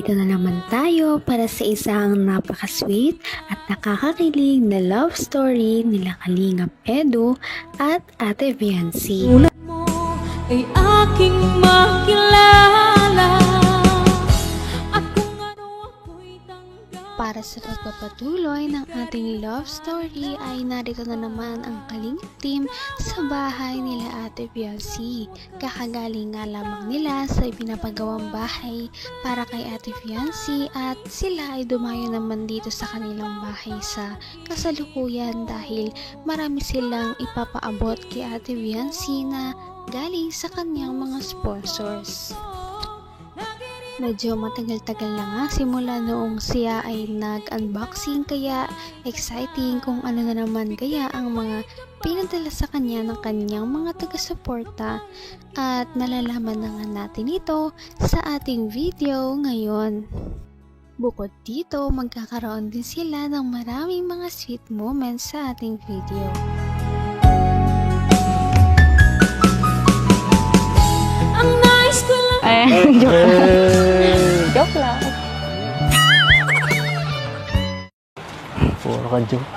Narito na naman tayo para sa isang napaka-sweet at nakakakilig na love story nila Kalingap Edu at Ate Viancy. Mo ay aking makilala at kung ano ako'y tanggap. Para sa pagpapatuloy ng ating love story ay narito na naman ang Kalingap team sa bahay nila Ate Viancy. Kakagaling nga lamang nila sa ipinapagawang bahay para kay Ate Viancy at sila ay dumayo naman dito sa kanilang bahay sa kasalukuyan dahil marami silang ipapaabot kay Ate Viancy na galing sa kanyang mga sponsors. Medyo matagal-tagal na nga simula noong siya ay nag-unboxing kaya exciting kung ano na naman kaya ang mga pinadala sa kanya ng kanyang mga taga-suporta at malalaman na nga natin ito sa ating video ngayon. Bukod dito, magkakaroon din sila ng maraming mga sweet moments sa ating video. Ang nice ko lang. Joke lang. Puro ka joke.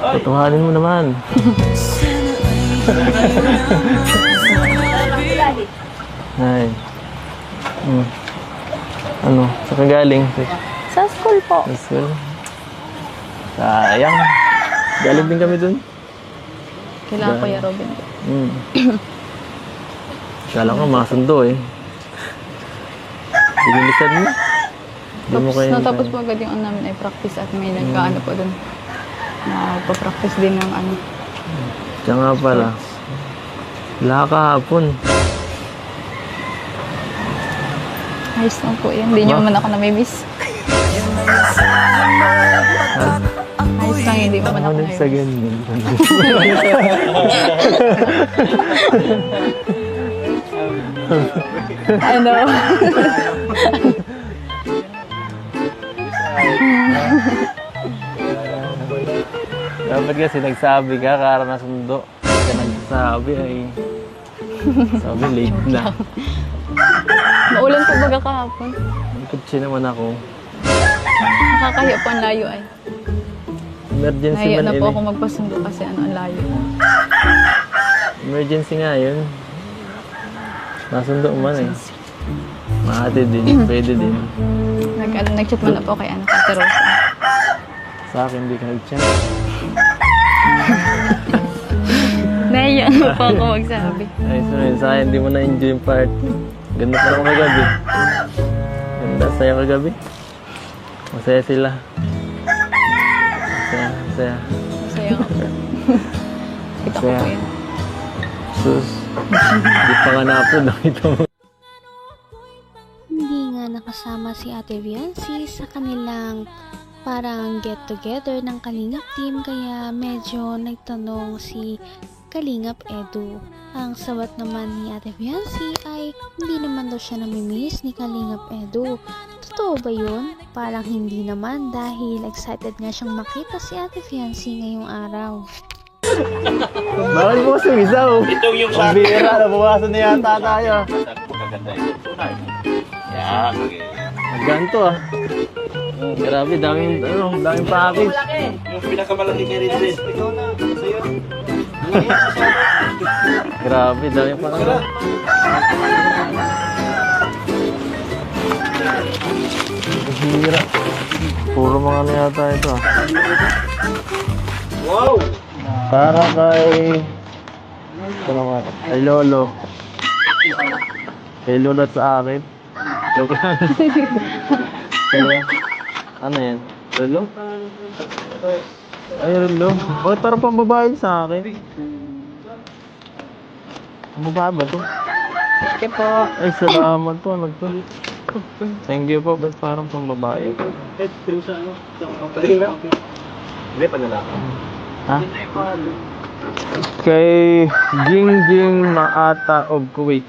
Patuhanin mo naman. Ay. Ano? Sa kagaling? Sa school po. Sa school? Sayang. Galing din kami dun. Kailangan ko yung Robin. Kala ko masundo eh. Binilisan mo. Di mo kayo Natapos po agad yung namin ay practice at may nagkaano po dun. Nagpa-practice din ng ano. Siya nga pala. Wala kahapon. Ayos lang po yan. Hindi nyo man ako namimiss. Ayos lang, hindi mo man ako Ano sa namimiss. ganyan? Ano? Dapat kasi nagsabi ka, kara na sundo. Kasi nagsasabi ay... Sabi, late na. Maulan po baga kahapon. Kutsi naman ako. Nakakahiya po ang layo ay. Emergency Nahiya man na yun po eh. ako magpasundo kasi ano ang layo. Emergency nga yun. Nasundo man eh. Maati din, pwede din. Nag-chat mo na po kay Ate Rosa. Sa akin, hindi ka nag-chat. Nahiya na po ako magsabi. Ay, sunod sa akin, hindi mo na-enjoy yung part. Ganda pa naman kagabi. Ganda, saya kagabi. Masaya sila. Masaya, masaya. Masaya ako. Kita ko Masaya. po yan. Sus. Hindi pa nga na-upload. Nakita mo. Hindi nga nakasama si Ate Viancy sa kanilang parang get-together ng Kalingap team kaya medyo nagtanong si Kalingap Edu. Ang sabat naman ni Ate Viancy ay hindi naman daw siya namimiss ni Kalingap Edu. Totoo ba yun? Parang hindi naman dahil excited nga siyang makita si Ate Viancy ngayong araw. Bakit mo sumisaw? Itong yung sa akin. Bira, nabawasan na yata tayo. Magaganda yung tunay. Yan, okay. Ganto ah. Grabe, daming package. Yung pinakamalaki kay Ridley. Ikaw na, sa'yo. Grabe, daming package. Hira. Puro mga ano yata ito ah. Wow! Para kay... Ito naman. Kay Lolo. Kay Lolo at sa akin. Joke lang. Kaya, ano yan? Lolo? Ay, Lolo. Bakit parang pambabae sa akin? Pambabae ba to? Okay po. Ay, salamat po. Ano to? Thank you po. Ba't parang pambabae? Hindi pa nalaki. Ha? Kay Jingjing Maata of Kuwait.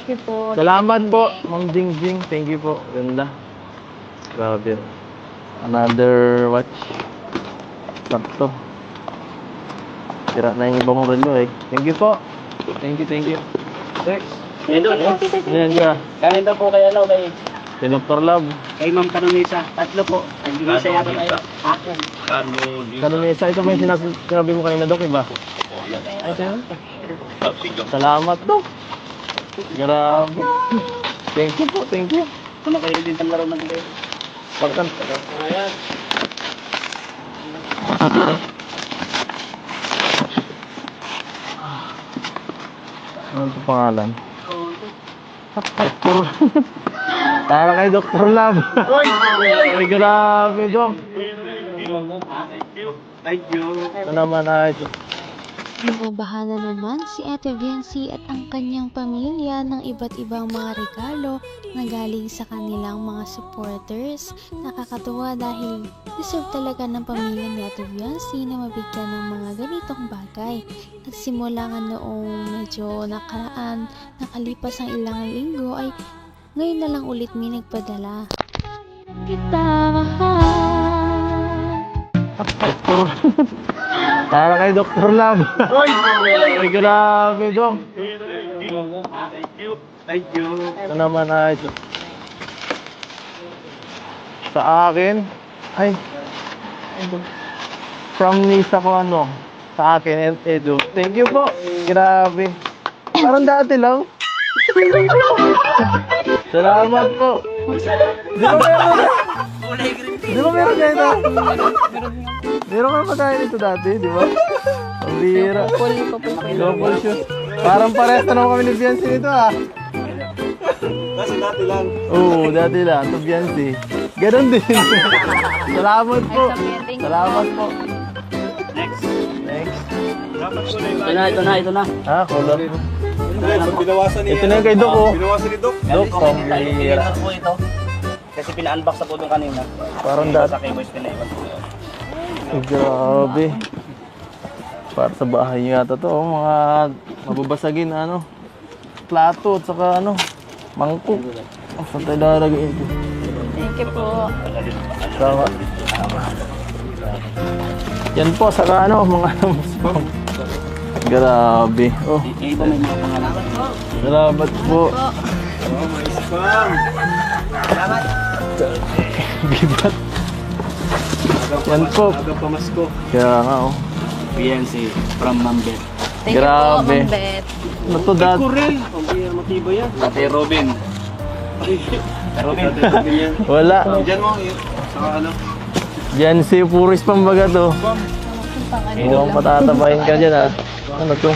Okay po. Salamat po, Ma'am Jingjing. Thank you po. Ganda. Grabe. Another watch. Sakto. Tira na yung ibang relo eh. Thank you po. Thank you, thank you. Ayan doon. Ayan ka. Kanin daw po kay ano, Si Dr. Love. Kay Ma'am Kanunisa. Tatlo po. Kanunisa yata tayo. Kanunisa, ito ba yung sinabi mo kanina, Dok, iba? Ay, ito yun. Salamat, Dok. Grabe. Thank you po, thank you. Kung na kayo din ang laro ng kayo. Pagkanta. Ayan. Ano ito pangalan? Dr. Para kay Dr. Love. Ay, grabe, Dok. Thank you. Ito naman ay Nabahala naman si Ate Viancy at ang kanyang pamilya ng iba't ibang mga regalo na galing sa kanilang mga supporters. Nakakatuwa dahil deserve talaga ng pamilya ni Ate Viancy na mabigyan ng mga ganitong bagay. Nagsimula nga noong medyo nakaraan, nakalipas ang ilang linggo ay ngayon na lang ulit may nagpadala. Kita mahal. para kay Dr. Love. Ay, grabe, Dok. Thank you. Ito naman ay sa akin. Ay, from Nisa ko ano. Sa akin, and Edu. Thank you po. Grabe. Parang dati lang. Salamat po. Di ba meron? Di ba meron ganito? Meron ka pa tayo nito dati, di ba? Ang bira. Couple shoes. Parang parehas na naman kami ni Biancy nito ah. Kasi dati lang. Oo, dati lang. Ito Biancy. Ganon din. Salamat po. Salamat po. Next. Next. Ito na. Ah, color. Binawasan niya. Ito na yung kay Doc oh. Binawasan ni Doc. Doc, ang bira. po ito. Kasi pina-unbox na po doon kanina. Parang dati. Sa kay Boys pinaiwan po. Ay, grabe. Para sa bahay niyo yata to, oh, mga mababasagin na ano, plato at saka ano, mangkok. Oh, saan tayo lalagay ito? Thank you po. Sama. Yan po, saka ano, mga grabe. Oh, Yung iba may mga pangalan. salamat po. Bibat. Yan po. Aga pamasko. Kaya nga oh. PNC from Mambet. Thank you po, Grabe. Ma'am Bet. Ano to, Dad? Kurel. Ang matibay yan. Ate Robin. Robin. yan. Wala. Diyan mo. Saka ano. Yan si Puris pambaga to. Mukhang patatabayin ka dyan ah. Ano to?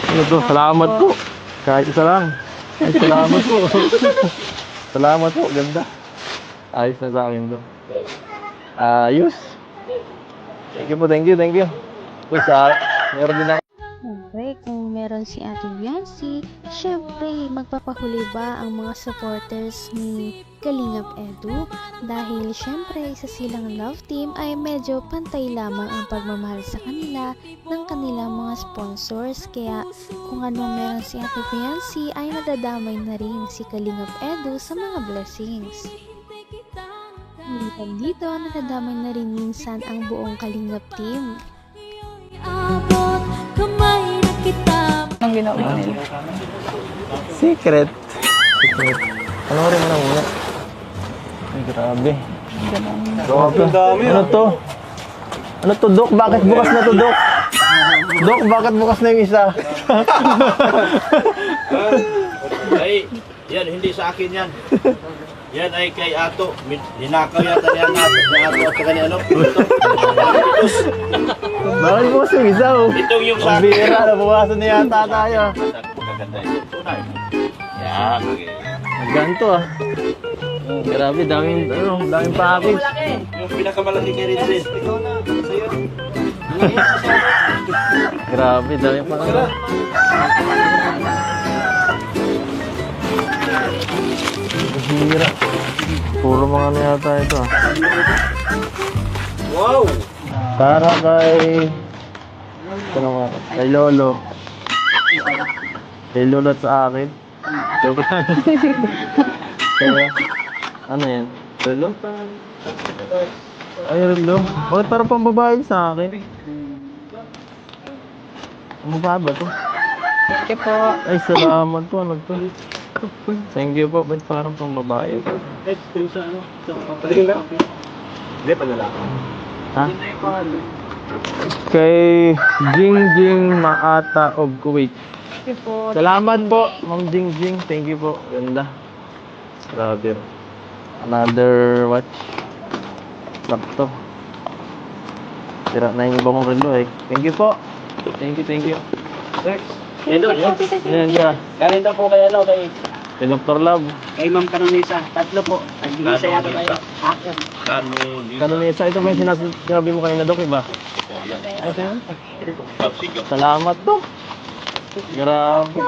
Ano to? Salamat po. Kahit isa lang. Ay, salamat po. Salamat po. Ganda. Ayos na sa akin to. Ayos. Thank you po. Thank you. Thank you. Uy, meron din ako. Siyempre, kung meron si Ate Viancy, syempre, magpapahuli ba ang mga supporters ni Kalingap Edu? Dahil syempre, isa silang love team ay medyo pantay lamang ang pagmamahal sa kanila ng kanilang mga sponsors. Kaya kung anong meron si Ate Viancy ay nadadamay na rin si Kalingap Edu sa mga blessings. Hindi pa dito, nadadamay na rin minsan ang buong Kalingap team. Abot kamay na kita. Anong ginawa nila? Secret. Secret. Panoorin mo na muna. Ay, grabe. Grabe ang dami. Ano to? Ano to, Dok? Bakit bukas na to, Dok? Dok, bakit bukas na yung isa? Ay, yan, hindi sa akin yan. Yan ay kay Ato. Dinakaw yata niya ni Ato at saka ni ano. Bakit bukas yung isa, oh? Itong yung sa Ang bira, nabukasan na yata tayo. Maganda yun. Yan, okay. Ganto ah. Grabe, daming package. Yung pinakamalaki kay Rinses. Grabe, daming package. Hira. Puro mga ano yata ito ah. Wow! Para kay... Ano nga? Kay Lolo. Kay Lolo at sa akin. Joke lang. Kaya, ano yan? Lolo? Ay, Lolo. Bakit parang pambabae sa akin? Ang mukha ba to? Thank you po. Ay, salamat po. Ano to? Thank you po. Ba't parang pang babae? Hindi, panlalaki. Ha? Kay Jingjing Maata of Kuwait. Salamat po, Ma'am Jingjing. Thank you po. Ganda. Grabe. Another watch. Sakto. Tira na yung ibang relo eh. Thank you po. Thank you. Next. Yan, Yan siya. Kanin daw po kay ano, kay Kay Dr. Love. Ma'am Canonisa. Tatlo po. Nag-iisa yata tayo. Kanunesa, ito ba yung sinabi mo kanina, Dok, iba? Ito yun? Salamat, Dok. Grabe.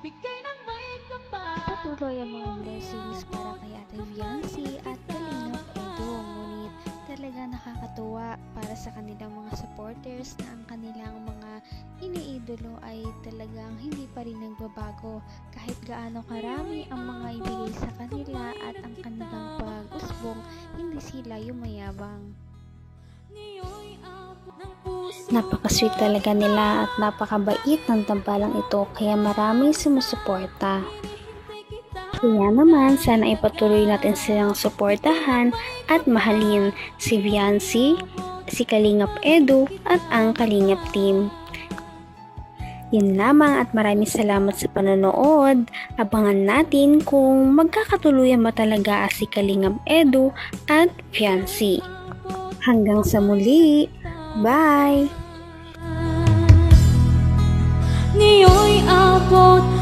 Bigay ng may kapal. Patuloy ang mga blessings para kay Ate Viancy at Kalingap Edo. Ngunit talaga nakakatuwa para sa kanilang mga supporters na ang kanilang mga iniidolo ay talagang hindi pa rin nagbabago kahit gaano karami ang mga ibigay sa kanila at ang kanilang pag-usbong, hindi sila yumayabang. Ngayon'y abot ng puso. Napaka-sweet talaga nila at napakabait ng tambalang ito kaya maraming sumusuporta. Kaya naman, sana ipatuloy natin silang suportahan at mahalin si Viancy, si Kalingap Edu at ang Kalingap Team. Yun lamang at maraming salamat sa panonood. Abangan natin kung magkakatuluyan ba talaga si Kalingap Edu at Viancy. Hanggang sa muli. Bye! Ngayon'y abot